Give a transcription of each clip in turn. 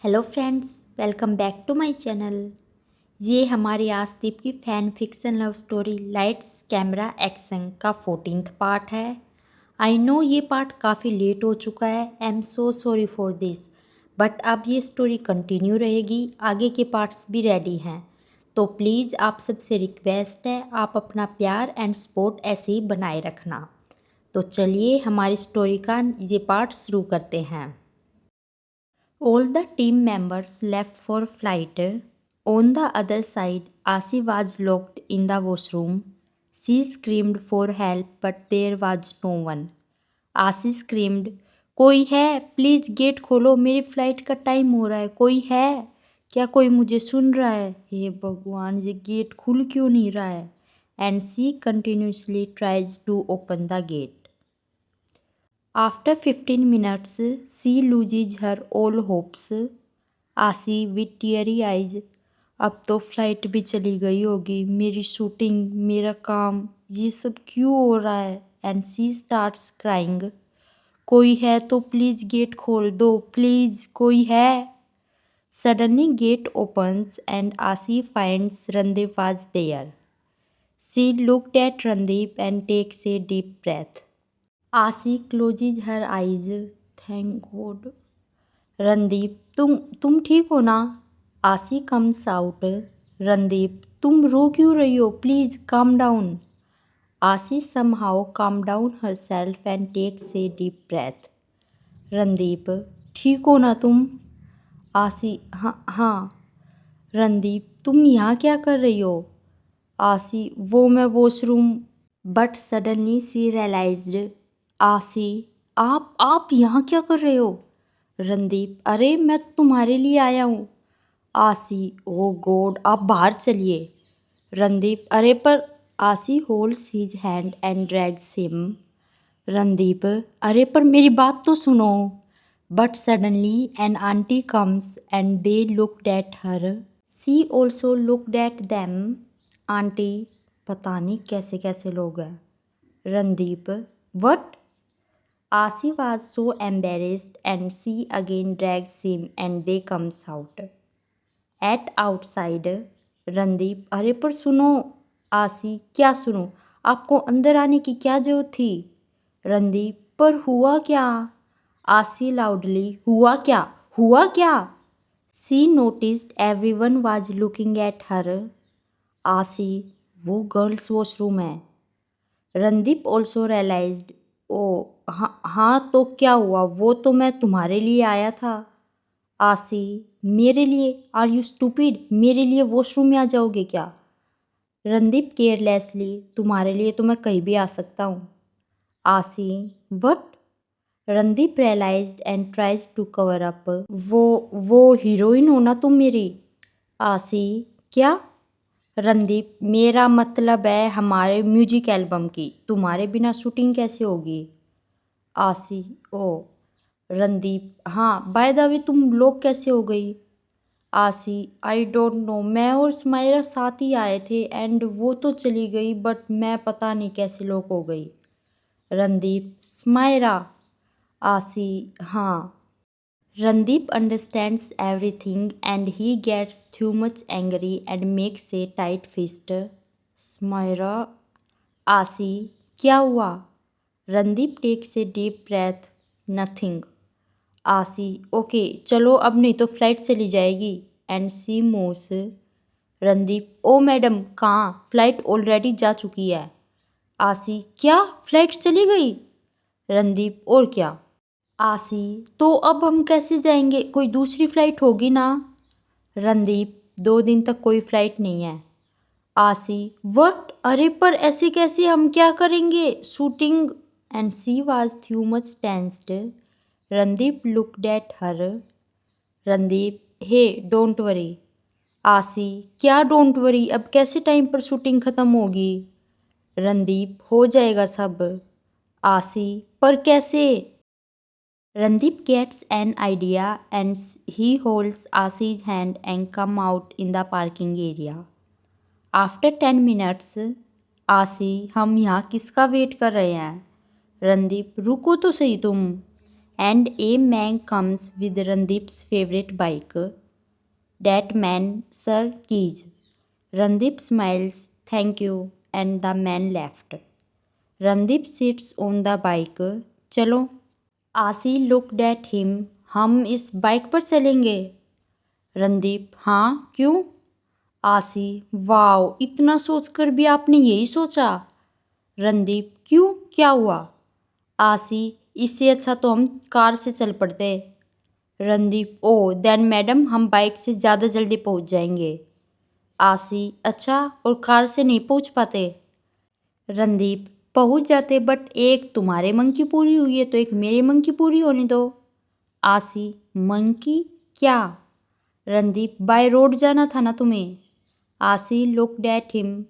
Hello friends, welcome back to my channel. ये हमारी आसदीप की fan fiction love story lights camera action का 14th part है। I know ये पार्ट काफ़ी लेट हो चुका है। I am so sorry for this, but अब ये स्टोरी कंटिन्यू रहेगी, आगे के पार्ट्स भी रेडी हैं। तो प्लीज़ आप सबसे रिक्वेस्ट है, आप अपना प्यार एंड सपोर्ट ऐसे ही बनाए रखना। तो चलिए हमारी स्टोरी का ये पार्ट शुरू करते हैं। All the team members left for flight. On the other side, Asi was locked in the washroom. She screamed for help, but there was no one. Asi screamed, कोई है? प्लीज़ गेट खोलो, मेरी flight का time हो रहा है। कोई है क्या? कोई मुझे सुन रहा है? हे भगवान, ये गेट खुल क्यों नहीं रहा है? And she continuously tries to open the gate. After 15 minutes, she loses her all hopes. आसी with teary eyes. अब तो फ्लाइट भी चली गई होगी, मेरी शूटिंग, मेरा काम, ये सब क्यों हो रहा है? And she starts crying. कोई है तो प्लीज़ गेट खोल दो, प्लीज़ कोई है. Suddenly gate opens and Asi finds Randeep was there. She looked at Randeep and takes a deep breath. Aashi closes her eyes. Thank god. Randeep, तुम ठीक हो ना? आशी कम्स आउट. रणदीप, तुम रो क्यों रही हो? Please calm down. Aashi somehow calm down herself and takes a deep breath. Randeep, ठीक हो ना तुम? आशी, हाँ हाँ. रणदीप, तुम यहाँ क्या कर रही हो? आशी, वो मैं washroom. But suddenly she realized. Aashi, आप यहाँ क्या कर रहे हो? रणदीप, अरे मैं तुम्हारे लिए आया हूँ. आशी, ओ गॉड, आप बाहर चलिए. रणदीप, अरे पर. Aashi holds his hand and drags him. Randeep, अरे पर मेरी बात तो सुनो. But suddenly an aunty comes and they looked at her. She also looked at them. Aunty, पता नहीं कैसे कैसे लोग हैं. Randeep, what? Asi was so embarrassed and she again drags him and they comes out. At outside, Randeep, अरे पर सुनो. आसी, क्या सुनो? आपको अंदर आने की क्या जरूरत थी? रणदीप, पर हुआ क्या? आसी लाउडली, हुआ क्या? हुआ क्या? She noticed everyone was looking at her. आसी, वो गर्ल्स वॉशरूम है. Randeep also realised. ओ हाँ हाँ, तो क्या हुआ? वो तो मैं तुम्हारे लिए आया था. आसी, मेरे लिए? Are you stupid? मेरे लिए वॉशरूम में आ जाओगे क्या? रणदीप केयरलेसली, तुम्हारे लिए तो मैं कहीं भी आ सकता हूँ. Aasi, what? Randeep realized and tries to cover up. वो हीरोइन हो ना तुम मेरी? आसी, क्या? रणदीप, मेरा मतलब है हमारे म्यूजिक एल्बम की. तुम्हारे बिना शूटिंग कैसे होगी? आसी, ओ. रणदीप, हाँ, बाय द वे तुम लोग कैसे हो गई? आसी, आई डोंट नो, मैं और स्माइरा साथ ही आए थे एंड वो तो चली गई, बट मैं पता नहीं कैसे लोग हो गई. रणदीप, स्माइरा? आसी, हाँ. Randeep understands everything and he gets too much angry and makes a tight fist. Smyra. Asi, क्या हुआ? Randeep takes a deep breath. Nothing. Asi, okay, चलो अब नहीं तो फ्लाइट चली जाएगी. And she moves. Randeep, oh madam, कहाँ? Flight already जा चुकी है. आसी, क्या? फ्लाइट चली गई? रणदीप, और क्या? आसी, तो अब हम कैसे जाएंगे? कोई दूसरी फ़्लाइट होगी ना? रणदीप, 2 दिन तक कोई फ़्लाइट नहीं है. आसी, व्हाट? अरे पर ऐसे कैसे? हम क्या करेंगे? Shooting. And she was too much tensed. Randeep looked at her. Randeep, hey don't worry. Aasi, क्या डोंट वरी? अब कैसे टाइम पर शूटिंग ख़त्म होगी? रणदीप, हो जाएगा सब. आसी, पर कैसे? Randeep gets an idea and he holds Asi's hand and come out in the parking area. After 10 minutes, आसी, हम यहाँ किसका वेट कर रहे हैं? रणदीप, रुको तो सही तुम. and a man comes with Randeep's favorite bike. That man, sir, keys. Randeep smiles, thank you, and the man left. Randeep sits on the bike. चलो. आसी looked at him. हम इस बाइक पर चलेंगे. रणदीप, हाँ क्यों? आसी, वाओ, इतना सोचकर भी आपने यही सोचा. रणदीप, क्यों, क्या हुआ? आसी, इससे अच्छा तो हम कार से चल पड़ते. रणदीप, ओ देन मैडम हम बाइक से ज़्यादा जल्दी पहुंच जाएंगे. आसी, अच्छा, और कार से नहीं पहुंच पाते? रणदीप, पहुंच जाते बट एक तुम्हारे मन की पूरी हुई है तो एक मेरे मन की पूरी होने दो. आसी, मन की क्या? रणदीप, बाय रोड जाना था ना तुम्हें. आसी लुक्ड एट हिम,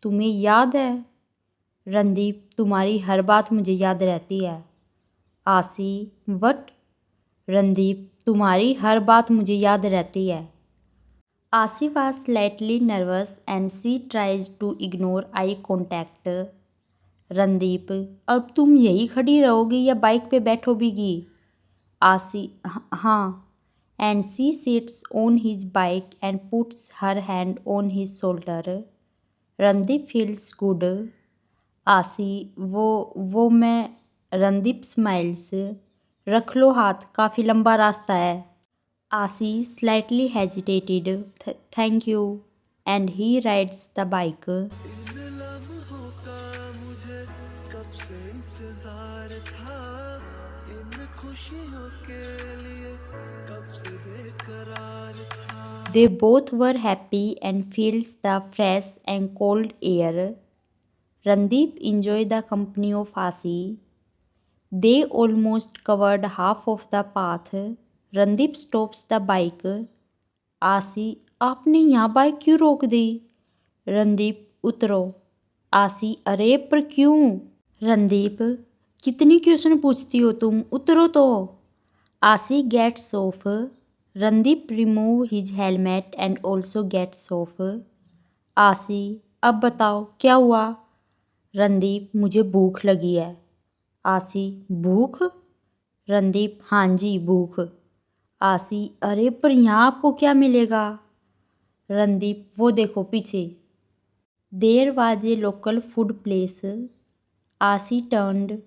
तुम्हें याद है? रणदीप, तुम्हारी हर बात मुझे याद रहती है. आसी, वट? रणदीप, तुम्हारी हर बात मुझे याद रहती है. आसी was slightly nervous and she tries to ignore eye contact. Randeep, अब तुम यही खड़ी रहोगी या बाइक पे बैठोगी? आसी, हाँ. And she sits on his bike and puts her hand on his shoulder. Randeep feels good. आसी, वो मैं. रणदीप smiles. रख लो हाथ, काफ़ी लंबा रास्ता है. आसी slightly hesitated. Thank you. And he rides the bike. इन लम्हों का मुझे कब से इंतजार था, इन खुशियों के लिए कब से बेकरार था. They both were happy and feels the fresh and cold air. Randeep enjoyed the company of Asi. They almost covered half of the path. Randeep stops the bike. आसी, आपने यहाँ बाइक क्यों रोक दी? रणदीप, उतरो. आसी, अरे पर क्यों? रणदीप, कितनी क्वेश्चन पूछती हो तुम, उतरो तो. Aasi gets off. Randeep remove his helmet and also gets off. Aasi, अब बताओ क्या हुआ? रणदीप, मुझे भूख लगी है. आसी, भूख? रणदीप, हाँ जी, भूख. आसी, अरे पर यहाँ आपको क्या मिलेगा? रणदीप, वो देखो पीछे. There was a local food place. Aasi turned.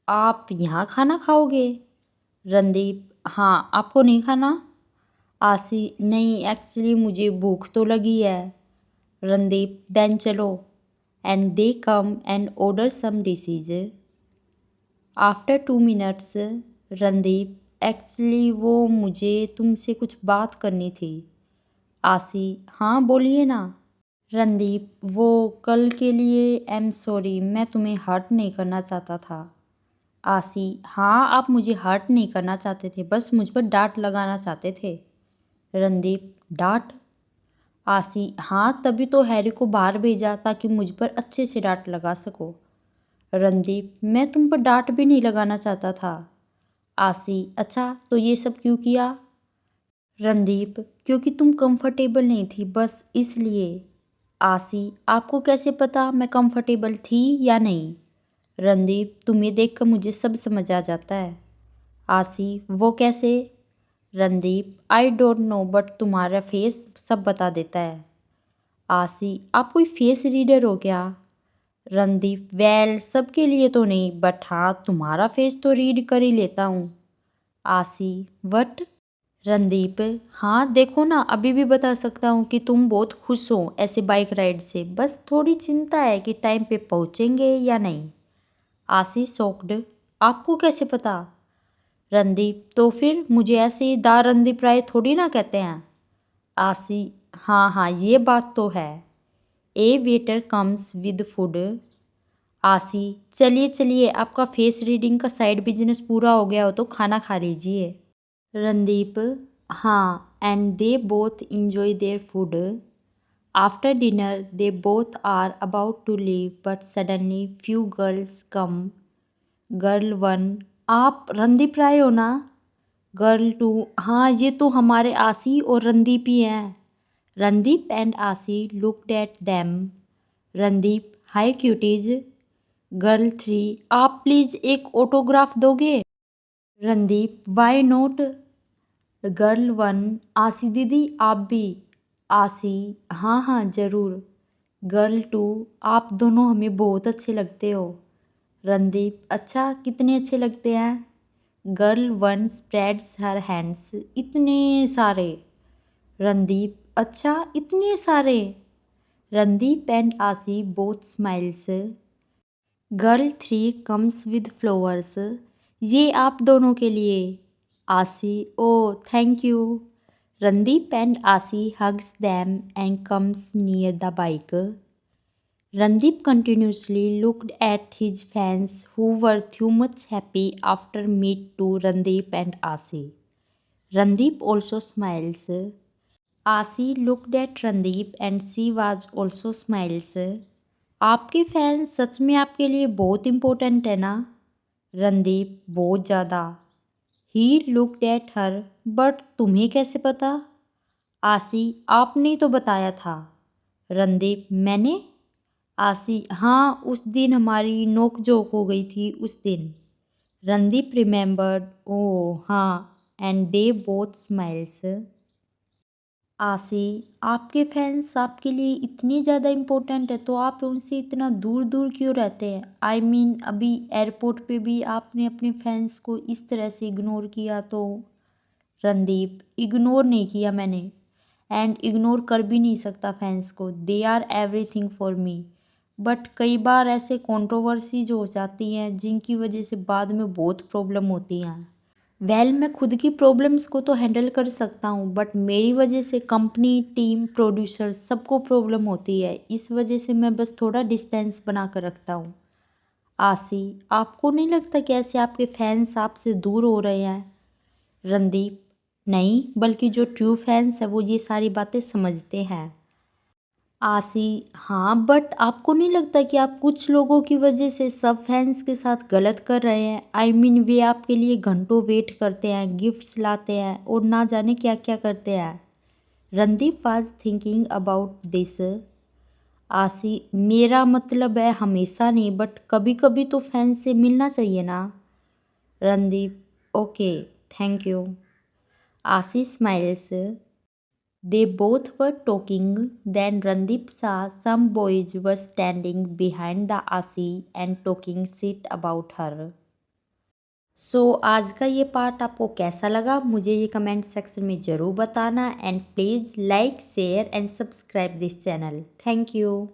आप यहाँ खाना खाओगे? रणदीप, हाँ, आपको नहीं खाना? आसी, नहीं, एक्चुअली मुझे भूख तो लगी है. रणदीप, देन चलो. And they come and order some dishes. After 2 minutes. Randeep, actually वो मुझे तुमसे कुछ बात करनी थी. आसी, हाँ बोलिए ना. रणदीप, वो कल के लिए आई एम सॉरी, मैं तुम्हें हर्ट नहीं करना चाहता था. आसी, हाँ आप मुझे हर्ट नहीं करना चाहते थे, बस मुझ पर डांट लगाना चाहते थे. रणदीप, डांट? आसी, हाँ तभी तो हैरी को बाहर भेजा ताकि मुझ पर अच्छे से डांट लगा सको. रणदीप, मैं तुम पर डांट भी नहीं लगाना चाहता था. आसी, अच्छा तो ये सब क्यों किया? रणदीप, क्योंकि तुम कंफर्टेबल नहीं थी, बस इसलिए. आसी, आपको कैसे पता मैं कंफर्टेबल थी या नहीं? रणदीप, तुम्हें देखकर मुझे सब समझ आ जाता है. आसी, वो कैसे? Randeep, I don't know but तुम्हारा फेस सब बता देता है. आसी, आप कोई फेस रीडर हो क्या? रणदीप, वेल सबके लिए तो नहीं बट हाँ तुम्हारा फेस तो रीड कर ही लेता हूँ. आसी, वट? रणदीप, हाँ देखो ना, अभी भी बता सकता हूँ कि तुम बहुत खुश हो ऐसे बाइक राइड से, बस थोड़ी चिंता है कि टाइम पे पहुँचेंगे या नहीं. आसी शॉक्ड. आपको कैसे पता? रणदीप, तो फिर मुझे ऐसे ही दा रणदीप राय थोड़ी ना कहते हैं. आसी, हाँ हाँ ये बात तो है. ए वेटर कम्स विद फूड. आसी, चलिए चलिए, आपका फेस रीडिंग का साइड बिजनेस पूरा हो गया हो तो खाना खा लीजिए. रणदीप, हाँ. And they both enjoy their food. After dinner they both are about to leave but suddenly few girls come. Girl 1, आप रणदीप राय हो ना? गर्ल 2, हाँ ये तो हमारे आसी और रणदीप ही हैं. Randeep and Aasi looked at them. Randeep, hi cuties. Girl 3, आप प्लीज़ एक ऑटोग्राफ दोगे? Randeep why not girl one. Aasi दीदी आप भी। आसी हाँ हाँ ज़रूर। गर्ल टू आप दोनों हमें बहुत अच्छे लगते हो। रणदीप अच्छा कितने अच्छे लगते हैं। Girl one spreads her hands इतने सारे। रणदीप अच्छा इतने सारे। रणदीप एंड आसी both smiles. Girl three comes with flowers ये आप दोनों के लिए। आसी ओ थैंक यू। रणदीप एंड आसी hugs them and comes near the bike. Randeep continuously looked at his fans who were too much happy after meet to Randeep and Asi. Randeep also smiles. Asi looked at Randeep and she was also smiles. आपके fans सच में आपके लिए बहुत important है ना। रणदीप बहुत ज़्यादा। He looked at her but तुम्हें कैसे पता। आसी आपने तो बताया था। रणदीप मैंने। आसी हाँ उस दिन हमारी नोक-झोंक हो गई थी उस दिन। रणदीप रिमेंबर्ड ओह हाँ एंड दे बोथ स्माइल्स। आसी आपके फैंस आपके लिए इतनी ज़्यादा इम्पोर्टेंट है तो आप उनसे इतना दूर दूर क्यों रहते हैं। आई मीन अभी एयरपोर्ट पे भी आपने अपने फैंस को इस तरह से इग्नोर किया तो। रणदीप इग्नोर नहीं किया मैंने एंड इग्नोर कर भी नहीं सकता फैंस को। They are everything for me. But कई बार ऐसे कंट्रोवर्सीज हो जाती हैं जिनकी वजह से बाद में बहुत प्रॉब्लम होती हैं। मैं खुद की प्रॉब्लम्स को तो हैंडल कर सकता हूँ बट मेरी वजह से कंपनी टीम प्रोड्यूसर सबको प्रॉब्लम होती है। इस वजह से मैं बस थोड़ा डिस्टेंस बना कर रखता हूँ। आसी आपको नहीं लगता कि ऐसे आपके फैंस आपसे दूर हो रहे हैं। रणदीप नहीं बल्कि जो ट्रू फैंस है वो ये सारी बातें समझते हैं। आसी हाँ बट आपको नहीं लगता कि आप कुछ लोगों की वजह से सब फैंस के साथ गलत कर रहे हैं। आई मीन वे आपके लिए घंटों वेट करते हैं गिफ्ट्स लाते हैं और ना जाने क्या क्या करते हैं। Randeep was thinking about this. आसी मेरा मतलब है हमेशा नहीं बट कभी कभी तो फैंस से मिलना चाहिए ना। Randeep okay thank you. आसी smiles. They both were talking. Then Randeep saw some boys were standing behind the Asi and talking shit about her. आज का ये पार्ट आपको कैसा लगा मुझे ये कमेंट सेक्शन में ज़रूर बताना and please like share and subscribe this channel. Thank you.